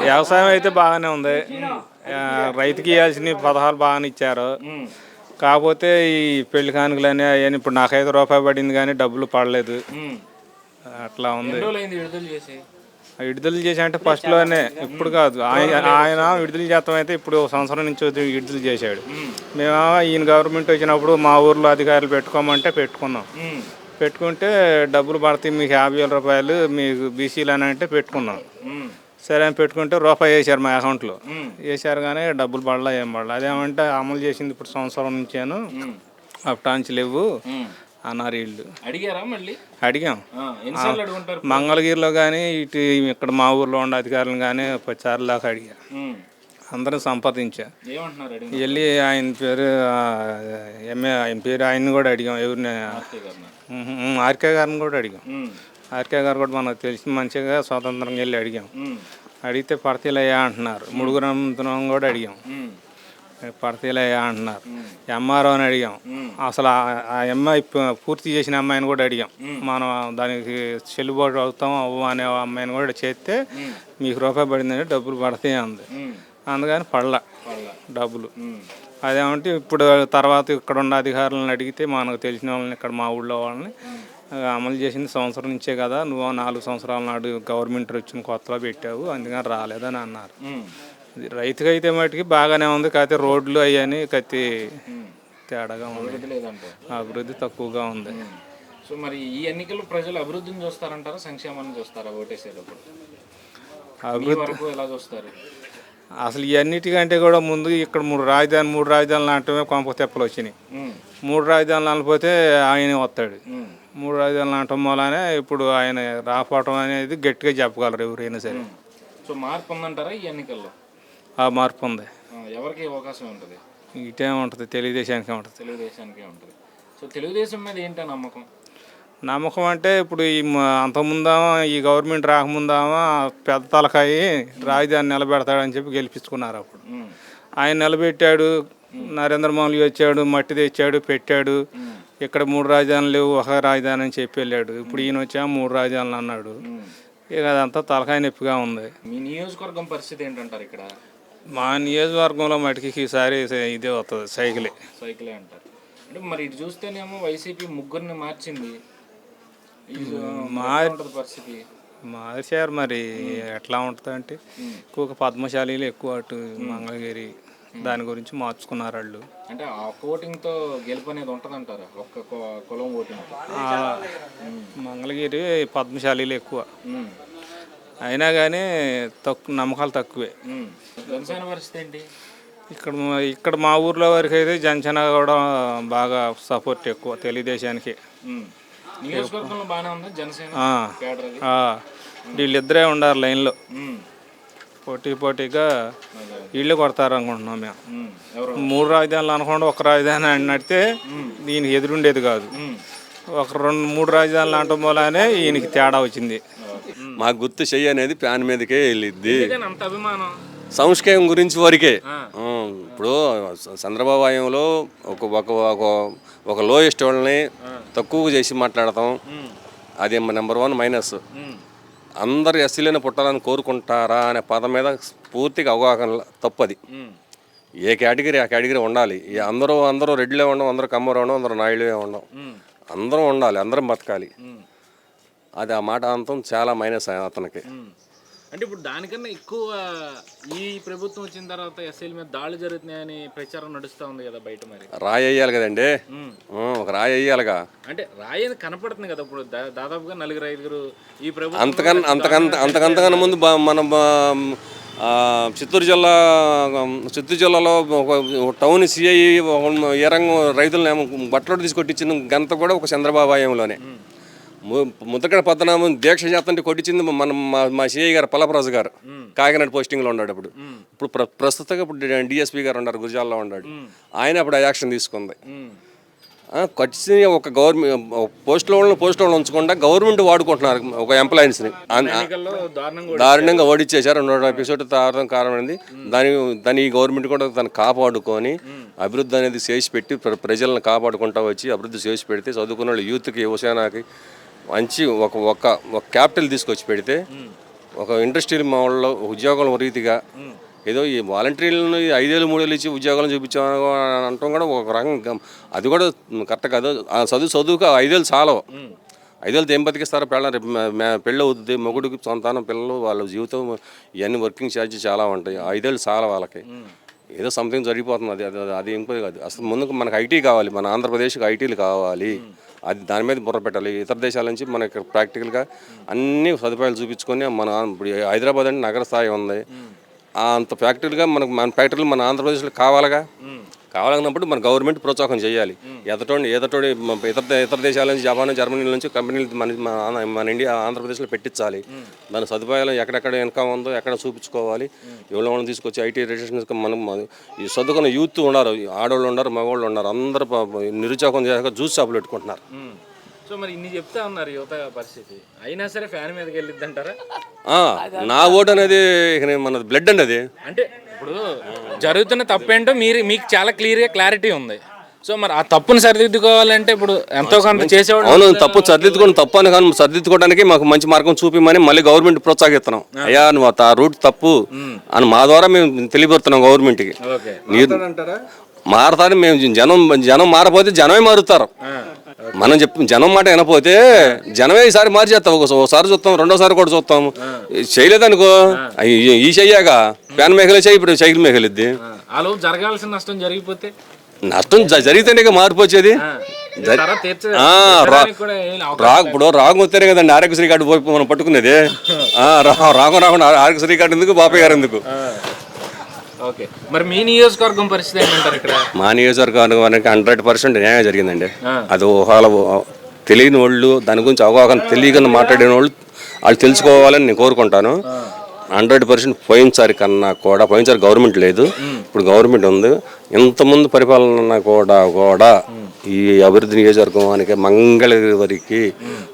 వ్యవసాయం అయితే బాగానే ఉంది. రైతుకి ఇవ్వాల్సిన పథకాలు బాగానే ఇచ్చారు. కాకపోతే ఈ పెళ్లి కానుకలని అవన్నీ ఇప్పుడు నాకు ₹5 పడింది కానీ డబ్బులు పడలేదు. అట్లా ఉంది. విడుదల చేసి అంటే ఫస్ట్లోనే, ఇప్పుడు కాదు. ఆయన విడుదల చేస్తాం అయితే ఇప్పుడు సంవత్సరం నుంచి విడుదల చేశాడు. మేము ఈయన గవర్నమెంట్ వచ్చినప్పుడు మా ఊర్లో అధికారులు పెట్టుకోమంటే పెట్టుకున్నాం. పెట్టుకుంటే డబ్బులు పడతాయి మీకు ₹50,000 మీకు బీసీలు అని అంటే పెట్టుకున్నాం. సరే అని పెట్టుకుంటే రూపాయి వేసారు మా అకౌంట్లో. వేసారు కానీ డబ్బులు పడలా, ఏం పడలా. అదేమంటే అమలు చేసింది ఇప్పుడు సంవత్సరం నుంచాను, అప్టాంచి లేవు అన్నారు వీళ్ళు. అడిగాం. మంగళగిరిలో కానీ ఇటు ఇక్కడ మా ఊర్లో ఉండే అధికారులు కానీ 10 సార్లు దాకా అడిగా. అందరం సంప్రదించా. వెళ్ళి ఆయన పేరు ఆయన పేరు ఆయన్ని కూడా అడిగాం. ఎవరిని? ఆర్కే గారిని కూడా అడిగాం. ఆర్కే గారు కూడా మనకు తెలిసి మంచిగా స్వతంత్రంగా వెళ్ళి అడిగాం. అడిగితే పడతీలయ్యా అంటున్నారు. ముడుగురంతునం కూడా అడిగాం, పడతీలయ్యా అంటున్నారు. ఎంఆర్ఓ అని అడిగాం. అసలు ఆ అమ్మాయి పూర్తి చేసిన అమ్మాయిని కూడా అడిగాం. మనం దానికి చెల్లుబాటు అవుతాం అవ్వ అనే అమ్మాయిని కూడా చేస్తే మీకు ₹1 పడిందంటే డబ్బులు పడతాయి అంది. అందుకని పడలా డబ్బులు. అదేమంటే ఇప్పుడు తర్వాత ఇక్కడ ఉన్న అధికారులను అడిగితే మనకు తెలిసిన వాళ్ళని, ఇక్కడ మా ఊళ్ళో వాళ్ళని, అమలు చేసింది సంవత్సరం నుంచే కదా, నువ్వు 4 సంవత్సరాల నాడు గవర్నమెంట్ వచ్చిన కొత్తలో పెట్టావు అందుకని రాలేదని అన్నారు. రైతుకి అయితే మటుకి బాగానే ఉంది. కాకపోతే రోడ్లు అయ్యని కత్తి తేడాగా ఉంది, అభివృద్ధి తక్కువగా ఉంది. సో మరి ఈ ఎన్నికల్లో ప్రజలు అభివృద్ధిని చూస్తారంటారా, సంక్షేమాన్ని చూస్తారా ఓటేసేటప్పుడు? అభివృద్ధి ఎలా చూస్తారు? అసలు ఇవన్నిటికంటే కూడా ముందు ఇక్కడ 3 రాజధానులు అంటమే కొంప తెప్పలు వచ్చినాయి. 3 రాజధానులు అనకపోతే ఆయన వస్తాడు. 3 రాజధానులు అంటం వల్లనే ఇప్పుడు ఆయన రాకపోవటం అనేది గట్టిగా చెప్పగలరు ఎవరైనా సరే. సో మార్పు ఉందంటారా ఈ ఎన్నికల్లో? మార్పు ఉంది. ఎవరికి అవకాశం ఉంటుంది? ఇటే ఉంటుంది, తెలుగుదేశానికే ఉంటుంది. తెలుగుదేశానికే ఉంటుంది. సో తెలుగుదేశం మీద ఏంటో నమ్మకం? నమ్మకం అంటే ఇప్పుడు ఈ అంతకుముందామా ఈ గవర్నమెంట్ రాకముందామా పెద్ద తలకాయి రాజధాని నిలబెడతాడని చెప్పి గెలిపించుకున్నారు. అప్పుడు ఆయన నిలబెట్టాడు. నరేంద్ర మోదీ వచ్చాడు, మట్టి తెచ్చాడు, పెట్టాడు. ఇక్కడ 3 రాజధానులు లేవు, ఒక రాజధాని అని చెప్పి వెళ్ళాడు. ఇప్పుడు ఈయన వచ్చా 3 రాజధానులు అన్నాడు. ఇక అదంతా తలకాయ నొప్పిగా ఉంది. మీ నియోజకవర్గం పరిస్థితి ఏంటంటారు? ఇక్కడ మా నియోజకవర్గంలో మటుకి ఈసారి ఇదే వస్తుంది, సైకిలే అంటారు. అంటే మరి ఇటు చూస్తేనేమో వైసీపీ 3 మార్చింది, పరిస్థితి మార్చారు. మరి ఎట్లా ఉంటుంది అంటే ఎక్కువ పద్మశాలీలు ఎక్కువ అటు మంగళగిరి దాని గురించి మార్చుకున్నారు వాళ్ళు. అంటే ఆ ఓటింగ్ తో గెలుపు అనేది ఉంటుంది అంటారా? ఒక్క కులం ఓటింగ్ మంగళగిరి పద్మశాలీలు ఎక్కువ అయినా కానీ నమ్మకాలు తక్కువే. జనసేన పరిస్థితి ఏంటి? ఇక్కడ మా ఊర్లో వరకు అయితే జనసేన కూడా బాగా సపోర్ట్ ఎక్కువ తెలుగుదేశానికి. నియోజకవర్గంలో బాగానే ఉంది జనసేన. వీళ్ళిద్దరే ఉండారు లైన్లో, పోటీగా వీళ్ళే కొడతారు అనుకుంటున్నాం మేము. 3 రాజధానులు అనుకోండి, ఒక రాజధాని అన్నట్టే దీనికి ఎదురుండేది కాదు. ఒక 2-3 రాజధానులు అనటం వల్లనే ఈయనకి తేడా వచ్చింది. మా గుర్తు చెయ్యి అనేది ప్యాన్ మీదకే వెళ్ళిద్ది. సంస్కృతం గురించి వరకే. ఇప్పుడు చంద్రబాబు హయాంలో ఒక లోయెస్ట్ వాళ్ళని తక్కువ చేసి మాట్లాడతాం, అది నెంబర్ 1 మైనస్. అందరు ఎస్సీలోనే పుట్టాలని కోరుకుంటారా అనే పదం మీద పూర్తిగా అవగాహన తప్పది. ఏ కేటగిరీ ఆ కేటగిరీ ఉండాలి. అందరూ రెడ్లే ఉండం, అందరూ కమ్మరే ఉండం, అందరూ నాయుడులే ఉండం, అందరం ఉండాలి, అందరం బతకాలి. అది ఆ మాట అంతం చాలా మైనస్ అతనికి. అంటే ఇప్పుడు దానికన్నా ఎక్కువ ఈ ప్రభుత్వం వచ్చిన తర్వాత ఎస్ఐల మీద దాడులు జరుగుతున్నాయని ప్రచారం నడుస్తూ ఉంది కదా బయట. మరి రాయి వేయాలి కదండి, ఒక రాయి వేయాలిగా. అంటే రాయి అనేది కనపడుతుంది కదా ఇప్పుడు దాదాపుగా 4-5 ఈ ప్రభుత్వం. అంతకన్నా ముందు మన చిత్తూరు జిల్లాలో టౌన్ సిఐ ఏ రంగం రైతులను బట్టలు తీసుకొట్టించిన ఘనత కూడా ఒక చంద్రబాబు హయాంలోనే. ముద్దకడ పద్మనాభం దీక్ష చేస్తుంటే కొట్టించింది మా సిఐ గారు పల్లపరాజు గారు, కాకినాడ పోస్టింగ్లో ఉన్నాడు. ఇప్పుడు ప్రస్తుతంగా ఇప్పుడు డిఎస్పీ గారు ఉన్నారు, గురజాల్లో ఉన్నాడు. ఆయన అప్పుడు ఆ యాక్షన్ తీసుకుంది. ఖర్చు ఒక గవర్నమెంట్ పోస్టులో ఉంచకుండా గవర్నమెంట్ వాడుకుంటున్నారు ఒక ఎంప్లాయీస్ని. దారుణంగా ఓడిచ్చేసారు. 2 ఎపిసోడ్ కారణమైంది. దాని గవర్నమెంట్ కూడా దాన్ని కాపాడుకొని అభివృద్ధి అనేది చేసి పెట్టి ప్రజలను కాపాడుకుంటూ వచ్చి అభివృద్ధి చేసి పెడితే చదువుకున్న వాళ్ళు యూత్కి, యువసేనకి మంచి ఒక క్యాపిటల్ తీసుకొచ్చి పెడితే ఒక ఇండస్ట్రియల్ మాల్లో ఉద్యోగాల రీతిగా ఏదో ఈ వాలంటీర్లను 5 ఏళ్ళు 3 ఏళ్ళు ఇచ్చి ఉద్యోగాలను చూపించాము అంటాం కూడా ఒక రకంగా అది కూడా కరెక్ట్ కాదు. ఆ చదువుకు 5 ఏళ్ళు చాలవు. 5 ఏళ్ళతో ఏం బతికిస్తారో పెళ్ళి అవుతుంది, మొగుడికి సంతానం, పిల్లలు, వాళ్ళ జీవితం, ఇవన్నీ వర్కింగ్ ఛార్జెస్ చాలా ఉంటాయి. 5 ఏళ్ళు చాలా వాళ్ళకి. ఏదో సంథింగ్ జరిగిపోతుంది. అది ఇంకో కాదు. అసలు ముందుకు మనకు ఐటీ కావాలి, మన ఆంధ్రప్రదేశ్కి ఐటీలు కావాలి. అది దాని మీద బుర్ర పెట్టాలి. ఇతర దేశాల నుంచి మనకి ప్రాక్టికల్గా అన్ని సదుపాయాలు చూపించుకొని ఇప్పుడు హైదరాబాద్ అంటే నగర స్థాయి ఉంది. అంత ఫ్యాక్టరీలుగా మన ఫ్యాక్టరీలు మన ఆంధ్రప్రదేశ్లో కావాలన్నప్పుడు మన గవర్నమెంట్ ప్రోత్సాహం చేయాలి. ఎదటోడి ఇతర దేశాల నుంచి, జపాన్, జర్మనీ నుంచి కంపెనీలు మన ఇండియా ఆంధ్రప్రదేశ్లో పెట్టించాలి. దాని సదుపాయాలు ఎక్కడెక్కడ ఇన్కమ్ ఉందో ఎక్కడ చూపించుకోవాలి. వాళ్ళని తీసుకొచ్చి ఐటీ రిజిస్ట్రేషన్ మనం ఈ చదువుకున్న యూత్ ఉన్నారు, ఆడవాళ్ళు ఉన్నారు, మగవాళ్ళు ఉన్నారు, అందరూ నిరుద్యోగం చేశాక జ్యూస్ షాపులు పెట్టుకుంటున్నారు. సో మరి ఇన్ని చెప్తా ఉన్నారు యువత పరిస్థితి, అయినా సరే ఫ్యాన్ మీదకి వెళ్ళిద్ది అంటారా? నా ఓటు అనేది మన బ్లడ్ అండి. అది అంటే ఇప్పుడు జరుగుతున్న తప్పేంటో మీకు చాలా క్లారిటీ ఉంది. సో మరి ఆ తప్పును సరిదిద్దుకోవాలంటే ఇప్పుడు ఎంతో కొంత చేసేవాడు. అవును, తప్పు తప్పు అని కానీ సరిదిద్దుకోవడానికి మాకు మంచి మార్గం చూపిమని మళ్ళీ గవర్నమెంట్ ప్రోత్సహిస్తున్నాం. అయ్యా నువ్వు ఆ రూట్ తప్పు అని మా ద్వారా మేము తెలియపడుతున్నాం గవర్నమెంట్కి. మారతారు. మేము జనం మారపోతే జనమే మారుతారు. మనం జనం మాట వినపోతే జనమే ఈసారి మార్చేస్తాం. ఒకసారి చూస్తాం, రెండోసారి కూడా చూస్తాం. చేయలేదనుకో ఈ చెయ్యాక ఫ్యాన్ మేకలే చేయి, ఇప్పుడు సైకిల్ మేకలిద్ది. జరగాల్సిన నష్టం జరిగిపోతే నష్టం జరిగితేనే మార్పు వచ్చేది. ఇప్పుడు రాగం వస్తేనే కదండి ఆరోగ్యశ్రీ కార్డు మనం పట్టుకునేది. రాకుండా ఆరోగ్యశ్రీ కార్డు ఎందుకు, బాపయ్య గారు ఎందుకు? ఓకే, మరి మీ నియోజకవర్గం పరిస్థితి ఏంటంటారు? ఇక్కడ మా నియోజకవర్గానికి 100% న్యాయం జరిగిందండి. అది ఊహాల తెలియని వాళ్ళు, దాని గురించి అవగాహన తెలియకుండా మాట్లాడిన వాళ్ళు తెలుసుకోవాలని నేను కోరుకుంటాను. 100% పోయినసారి కన్నా కూడా, పోయినసారి గవర్నమెంట్ లేదు, ఇప్పుడు గవర్నమెంట్ ఉంది. ఇంతకుముందు పరిపాలన కూడా ఈ అభివృద్ధి నియోజకవర్గానికి మంగళగిరి వరకు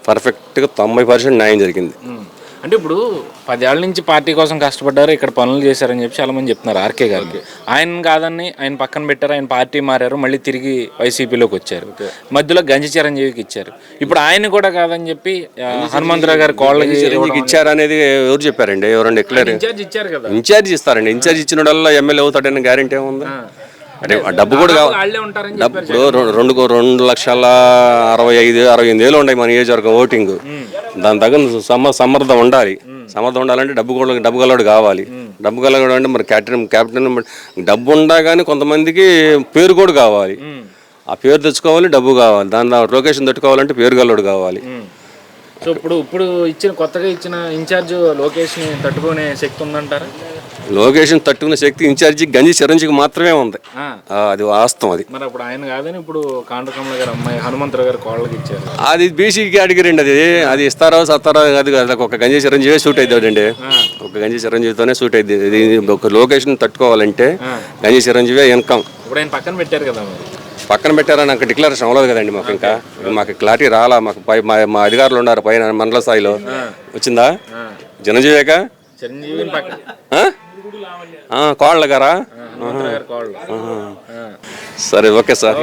పర్ఫెక్ట్గా 90% న్యాయం జరిగింది. అంటే ఇప్పుడు 10 ఏళ్ల నుంచి పార్టీ కోసం కష్టపడ్డారు, ఇక్కడ పనులు చేశారని చెప్పి చాలా మంది చెప్తున్నారు ఆర్కే గారికి. ఆయన కాదని ఆయన పక్కన పెట్టారు, ఆయన పార్టీ మారారు, మళ్ళీ తిరిగి వైసీపీలోకి వచ్చారు. మధ్యలో గంజి చిరంజీవికి ఇచ్చారు. ఇప్పుడు ఆయన కూడా కాదని చెప్పి హనుమంతరావు గారి కోళ్ళకి ఇచ్చారు అనేది ఎవరు చెప్పారండి? ఎవరండి ఇన్ఛార్జ్ ఇచ్చారు కదా? ఇన్ఛార్జ్ ఇస్తారండి. ఇన్ఛార్జ్ ఇచ్చిన వల్ల ఎమ్మెల్యే అవుతాడని గ్యారెంటీ ఏముంది? అంటే డబ్బు కూడా కావాలి. ఇప్పుడు 2,65,000 ఉన్నాయి మన నియోజకవర్గం ఓటింగ్. దాని తగ్గ సమర్థం ఉండాలి. ఉండాలంటే డబ్బు గలవాడు కావాలి. డబ్బు గలవాడు అంటే మరి క్యాప్టెన్ డబ్బు ఉండా కానీ కొంతమందికి పేరు కూడా కావాలి. ఆ పేరు తెచ్చుకోవాలి, డబ్బు కావాలి. దాని లొకేషన్ తట్టుకోవాలంటే పేరు గలవాడు కావాలి. సో ఇప్పుడు కొత్తగా ఇచ్చిన ఇన్ఛార్జ్ లోకేష్ని తట్టుకునే శక్తి ఉందంటారా? లొకేషన్ తట్టుకునే శక్తి ఇన్ఛార్జి గంజి చిరంజీవికి మాత్రమే ఉంది. అది వాస్తవం. అది మరి అప్పుడు ఆయన కాదని ఇప్పుడు కాండ్రకమ్మ గారు అమ్మాయి హనుమంతరావు గారు కోళ్ళకి ఇచ్చారు. అది బీసీకి అడిగారండి. అది ఇస్తారో సత్తారో అది ఒక గంజి చిరంజీవి సూట్ అవుతాడండి. ఒక గంజి చిరంజీవితోనే సూట్ అవుతుంది. ఒక లొకేషన్ తట్టుకోవాలంటే గంజి చిరంజీవి ఇన్కమ్. ఇప్పుడు ఆయన పక్కన పెట్టారు కదా, పక్కన పెట్టారని నాకు డిక్లరేషన్ అవ్వలేదు కదండి. మాకు క్లారిటీ రాలా. మాకు మా అధికారులు ఉన్నారు పైన మండల స్థాయిలో. వచ్చిందా చిరంజీవిగా చిరంజీవి కోళ్ళ గారా? సరే, ఓకే సార్.